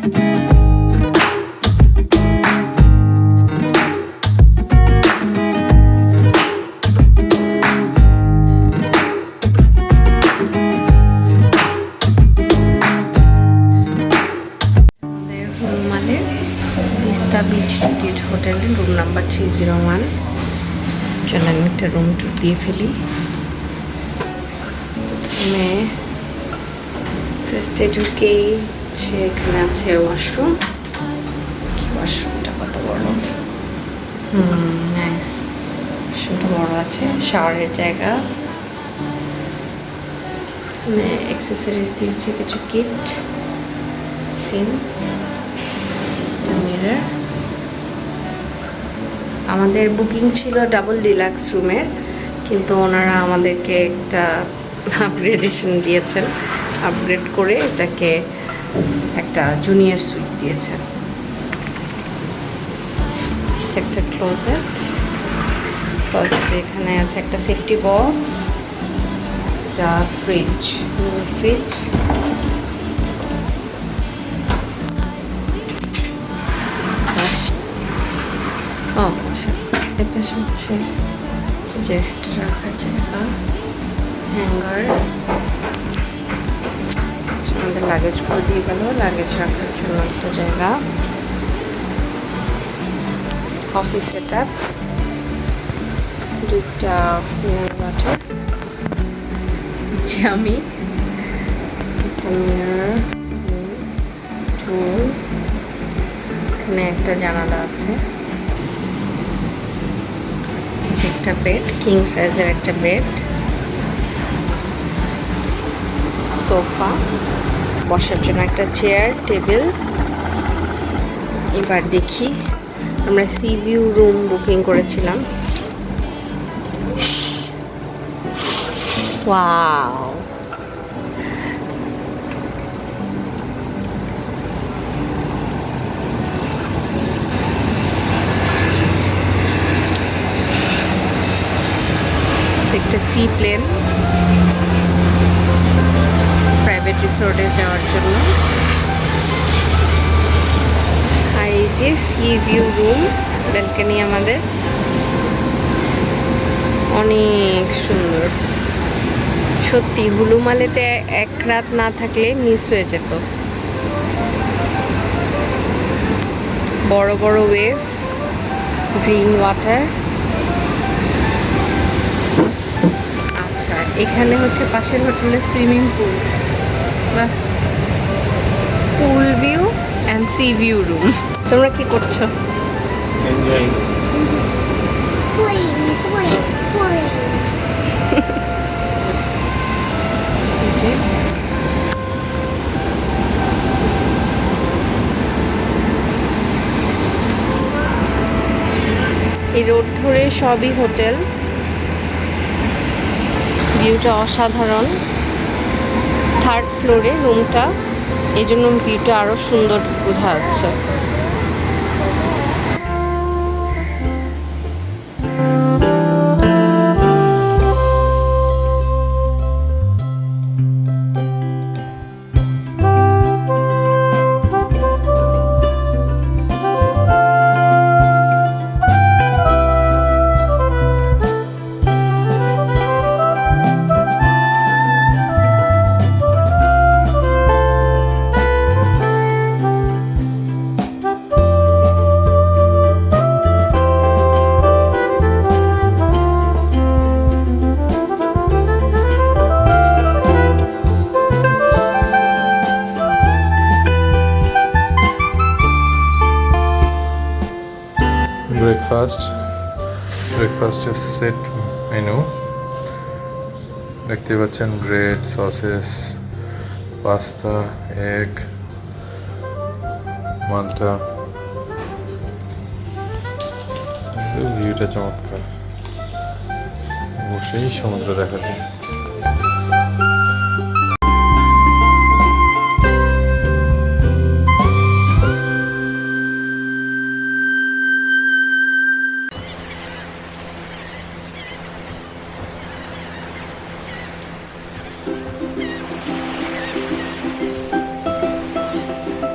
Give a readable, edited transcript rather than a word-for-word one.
Vista Beach Retreat Hotel room number 301 চলো আমি একটা রুম টুর দিয়ে ফেলি। প্রথমে ফার্স্টে ঢুকেই এখানে আছে ওয়াশরুম। কি ওয়াশরুমটা কত বড়! নাইস, ওয়াশরুমটা বড় আছে, শাওয়ারের জায়গা, এখানে অ্যাক্সেসরিজ দিয়েছে কিছু কিট, সিন, মিরর। আমাদের বুকিং ছিল ডাবল ডিলাক্স রুমের, কিন্তু ওনারা আমাদেরকে একটা আপগ্রেডেশন দিয়েছেন, আপগ্রেড করে এটাকে একটা জুনিয়র সুইট দিয়েছেন। একটা ক্লোজেট, ক্লোজেটে এখানে আছে একটা সেফটি বক্স, একটা ফ্রিজ, ফ্রিজ, আচ্ছা এর পাশে হচ্ছে যে রাখার জায়গা, হ্যাঙ্গার, আমাদের লাগেজগুলো দিয়ে গেল, লাগেজ রাখার জন্য একটা জায়গা, অফিস সেট আপ, দুটা মিনারেল ওয়াটার, যে আমি একটা মিনার, টুল, এখানে একটা জানালা আছে, একটা বেড, কিং সাইজের একটা বেড, সোফা, বসার জন্য একটা চেয়ার, টেবিল। এবার দেখি, আমরা সি ভিউ রুম বুকিং করেছিলাম। ওয়াও, একটা সি প্লেন প্রাইভেট রিসোর্টে যাওয়ার জন্য। আর এই যে সি ভিউ রুম, ব্যালকনি আমাদের, অনেক সুন্দর। সত্যি হুলুমালেতে এক রাত না থাকলে মিস হয়ে যেত। বড় বড় ওয়েভ, গ্রিন ওয়াটার। এখানে হচ্ছে পাশের হোটেলে সুইমিং পুল, বা পুল view and C view room. তোমরা কি করছো? এই রোড ধরে সবই হোটেল, ভিউটা অসাধারণ। থার্ড ফ্লোরে রুমটা, এই জন্য ভিউটা আরো সুন্দর বোঝা যাচ্ছে। ব্রেকফাস্টের সেট মেনু দেখতে পাচ্ছেন, ব্রেড, সসেস, পাস্তা, এগ, মাল্টা। ভিউটা চমৎকার, বসেই সমুদ্র দেখা যায়।